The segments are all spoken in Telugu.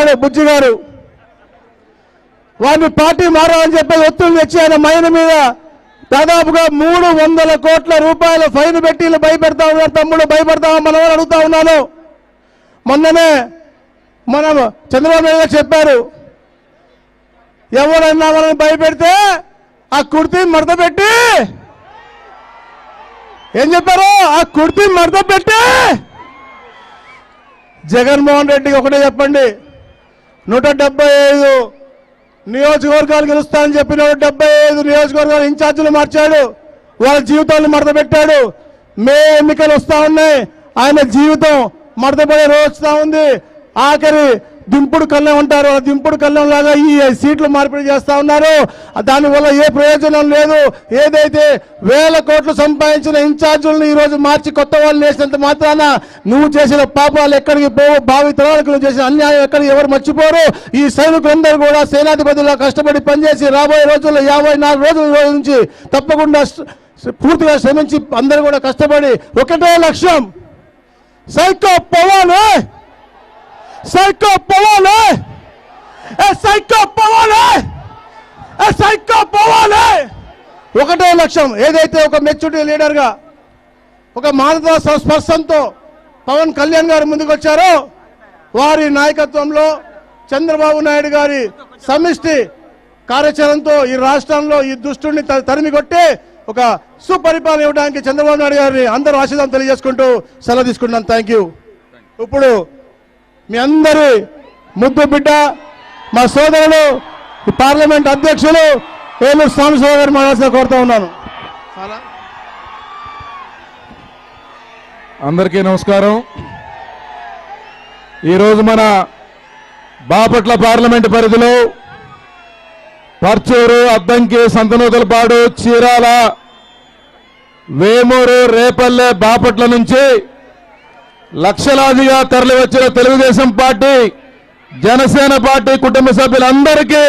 ఉన్నాడు బుజ్జి గారు, వారిని పార్టీ మారాలని చెప్పి ఒత్తిడి తెచ్చి ఆయన మైన మీద దాదాపుగా 300 కోట్ల రూపాయల ఫైన్ పెట్టి భయపెడతా ఉన్నారు. తమ్ముడు భయపడతామా మనం అడుగుతా ఉన్నాను. మొన్ననే మనం చంద్రబాబు నాయుడు గారు చెప్పారు, ఎవరన్నా మనల్ని భయపెడితే ఆ కుర్తీ మడత పెట్టి, ఏం చెప్పారు, ఆ కుర్తీ మడత పెట్టి జగన్మోహన్ రెడ్డికి ఒకటే చెప్పండి, 175 నియోజకవర్గాలు గెలుస్తానని చెప్పిన 75 నియోజకవర్గాల ఇన్ఛార్జీలు మార్చాడు, వాళ్ళ జీవితాలను మడత పెట్టాడు. ఎన్నికలు వస్తా ఉన్నాయి, ఆయన జీవితం మడతపడే రోజు వస్తూ ఉంది. ఆఖరి దింపుడు కళ్ళం ఉంటారు, దింపుడు కళ్ళం లాగా ఈ సీట్లు మార్పిడి చేస్తా ఉన్నారు. దానివల్ల ఏ ప్రయోజనం లేదు. ఏదైతే 1000 కోట్లు సంపాదించిన ఇన్ఛార్జీలను ఈ రోజు మార్చి కొత్త వాళ్ళు వేసినంత మాత్రాన నువ్వు చేసిన పాపాలు ఎక్కడికి పోవు, భావి తరాలకు నువ్వు చేసిన అన్యాయం ఎక్కడికి ఎవరు మర్చిపోరు. ఈ సైనికులందరూ కూడా సేనాధిపతులుగా కష్టపడి పనిచేసి రాబోయే రోజుల్లో 54 రోజుల నుంచి తప్పకుండా పూర్తిగా శ్రమించి అందరూ కూడా కష్టపడి ఒకటే లక్ష్యం, సైకో పోవాలి, సైకో పోవాలి, సైకో పోవాలి, సైకో పోవాలి. ఒకటే లక్ష్యం. ఏదైతే ఒక మెచ్యూరిటీ లీడర్గా ఒక మానవ స్పర్శంతో పవన్ కళ్యాణ్ గారు ముందుకు వచ్చారో, వారి నాయకత్వంలో చంద్రబాబు నాయుడు గారి సమిష్టి కార్యాచరణతో ఈ రాష్ట్రంలో ఈ దుష్టుడిని తరిమి కొట్టి ఒక సుపరిపాలన ఇవ్వడానికి చంద్రబాబు నాయుడు గారిని అందరూ ఆశీర్వాదం తెలియజేసుకుంటూ సెలవు తీసుకుంటున్నాను. Thank you. ఇప్పుడు మీ అందరి ముద్దు బిడ్డ మా సోదరులు పార్లమెంట్ అధ్యక్షులు ఏలూరు సాంబశివరావు గారు మాట్లాడాల్సిన కోరుతా ఉన్నాను. అందరికీ నమస్కారం. ఈరోజు మన బాపట్ల పార్లమెంట్ పరిధిలో పర్చూరు, అద్దంకి, సంతనూతలపాడు, చీరాల, వేమూరు, రేపల్లె, బాపట్ల నుంచి లక్షలాదిగా తరలి వచ్చిన తెలుగుదేశం పార్టీ, జనసేన పార్టీ కుటుంబ సభ్యులందరికీ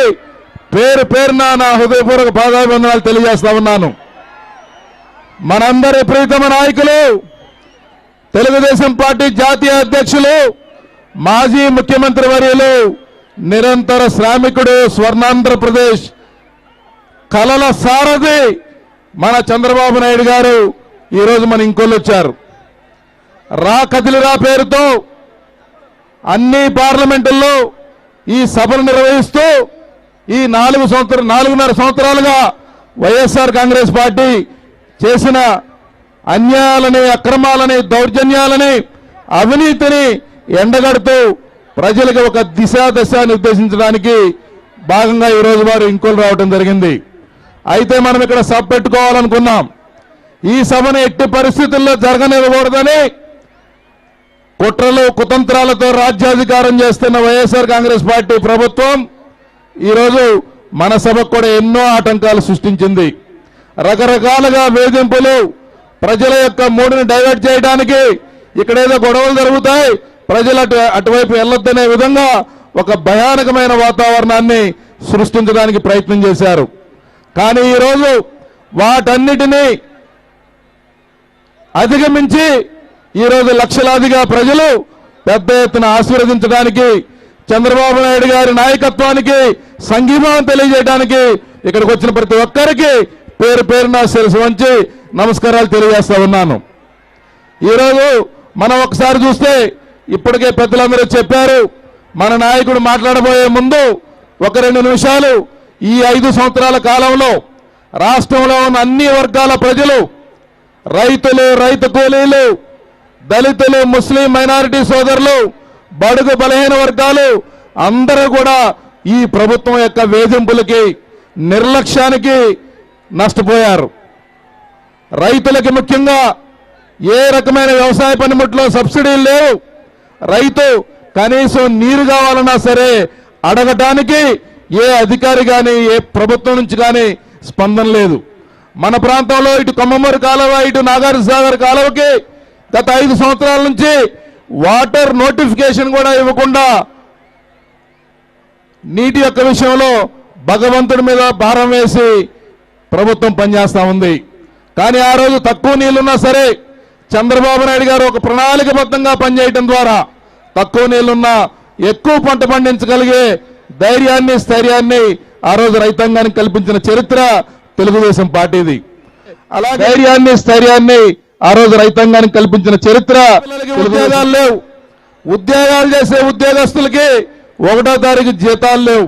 పేరు పేరున నా హృదయపూర్వక పాదాభివందనాలు తెలియజేస్తా ఉన్నాను. మనందరి ప్రీతమ నాయకులు, తెలుగుదేశం పార్టీ జాతీయ అధ్యక్షులు, మాజీ ముఖ్యమంత్రి వర్యులు, నిరంతర శ్రామికుడు, స్వర్ణాంధ్రప్రదేశ్ కలల సారథి మన చంద్రబాబు నాయుడు గారు ఈరోజు మన ఇంకొల్లు వచ్చారు. రా కదిలిరా పేరుతో అన్ని పార్లమెంటుల్లో ఈ సభలు నిర్వహిస్తూ ఈ 4.5 సంవత్సరాలుగా వైఎస్ఆర్ కాంగ్రెస్ పార్టీ చేసిన అన్యాయాలని, అక్రమాలని, దౌర్జన్యాలని, అవినీతిని ఎండగడుతూ ప్రజలకు ఒక దశ నిర్దేశించడానికి భాగంగా ఈరోజు వారు ఇంకొల్లు రావడం జరిగింది. అయితే మనం ఇక్కడ సభ పెట్టుకోవాలనుకున్నాం. ఈ సభను ఎట్టి పరిస్థితుల్లో జరగనివ్వకూడదని కుట్రలు, కుతంత్రాలతో రాజ్యాధికారం చేస్తున్న వైఎస్ఆర్ కాంగ్రెస్ పార్టీ ప్రభుత్వం ఈరోజు మన సభకు కూడా ఎన్నో ఆటంకాలు సృష్టించింది. రకరకాలుగా వేధింపులు, ప్రజల యొక్క మూడుని డైవర్ట్ చేయడానికి, ఇక్కడేదో గొడవలు జరుగుతాయి, ప్రజలు అటువైపు వెళ్ళొద్దనే విధంగా ఒక భయానకమైన వాతావరణాన్ని సృష్టించడానికి ప్రయత్నం చేశారు. కానీ ఈరోజు వాటన్నిటినీ అధిగమించి ఈరోజు లక్షలాదిగా ప్రజలు పెద్ద ఎత్తున ఆశీర్వదించడానికి, చంద్రబాబు నాయుడు గారి నాయకత్వానికి సంఘీభావం తెలియజేయడానికి ఇక్కడికి వచ్చిన ప్రతి ఒక్కరికి పేరు పేరున శిరస్సు వంచి నమస్కారాలు తెలియజేస్తా ఉన్నాను. ఈరోజు మనం ఒకసారి చూస్తే ఇప్పటికే పెద్దలందరూ చెప్పారు. మన నాయకుడు మాట్లాడబోయే ముందు 1-2 నిమిషాలు ఈ 5 సంవత్సరాల కాలంలో రాష్ట్రంలో ఉన్న అన్ని వర్గాల ప్రజలు, రైతులు, రైతు కూలీలు, దళితులు, ముస్లిం మైనారిటీ సోదరులు, బడుగు బలహీన వర్గాలు అందరూ కూడా ఈ ప్రభుత్వం యొక్క వేధింపులకి, నిర్లక్ష్యానికి నష్టపోయారు. రైతులకి ముఖ్యంగా ఏ రకమైన వ్యవసాయ పనిముట్లో సబ్సిడీలు లేవు. రైతు కనీసం నీరు కావాలన్నా సరే అడగటానికి ఏ అధికారి కానీ, ఏ ప్రభుత్వం నుంచి కానీ స్పందన లేదు. మన ప్రాంతంలో ఇటు కొమ్మమూరు కాలువ, ఇటు నాగార్జున సాగర్ కాలువకి గత 5 సంవత్సరాల నుంచి వాటర్ నోటిఫికేషన్ కూడా ఇవ్వకుండా నీటి యొక్క విషయంలో భగవంతుడి మీద భారం వేసి ప్రభుత్వం పనిచేస్తా ఉంది. కానీ ఆ రోజు తక్కువ నీళ్లున్నా సరే చంద్రబాబు నాయుడు గారు ఒక ప్రణాళికబద్ధంగా పనిచేయడం ద్వారా తక్కువ నీళ్లున్న ఎక్కువ పంట పండించగలిగే ధైర్యాన్ని స్థైర్యాన్ని ఆ రోజు రైతాంగానికి కల్పించిన చరిత్ర తెలుగుదేశం పార్టీది. అలా ధైర్యాన్ని స్థైర్యాన్ని ఆ రోజు రైతాంగానికి కల్పించిన చరిత్ర. ఉద్యోగాలు లేవు, ఉద్యోగాలు చేసే ఉద్యోగస్తులకి 1వ తారీఖు జీతాలు లేవు.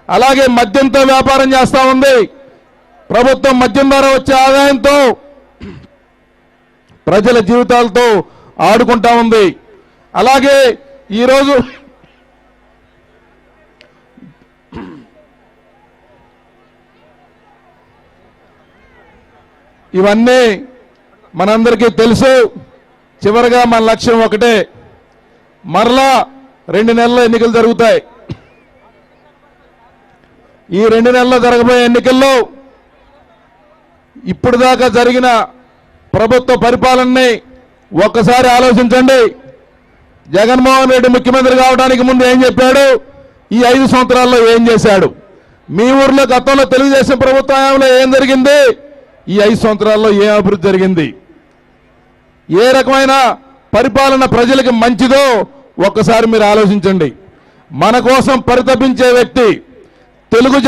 అలాగే మద్యంతో వ్యాపారం చేస్తా ఉంది ప్రభుత్వం. మద్యం ద్వారా వచ్చే ఆదాయంతో ప్రజల జీవితాలతో ఆడుకుంటా ఉంది. అలాగే ఈరోజు ఇవన్నీ మనందరికీ తెలుసు. చివరిగా మన లక్ష్యం ఒకటే, మరలా 2 నెలల ఎన్నికలు జరుగుతాయి. ఈ 2 నెలల్లో జరగబోయే ఎన్నికల్లో ఇప్పుడు దాకా జరిగిన ప్రభుత్వ పరిపాలనని ఒక్కసారి ఆలోచించండి. జగన్మోహన్ రెడ్డి ముఖ్యమంత్రి కావడానికి ముందు ఏం చెప్పాడు, ఈ 5 సంవత్సరాల్లో ఏం చేశాడు, మీ ఊర్లో గతంలో తెలుగుదేశం ప్రభుత్వ హయాంలో ఏం జరిగింది, ఈ 5 సంవత్సరాల్లో ఏం అభివృద్ధి జరిగింది, ఏ రకమైన పరిపాలన ప్రజలకు మంచిదో ఒక్కసారి మీరు ఆలోచించండి. మన కోసం పరితపించే వ్యక్తి తెలుగు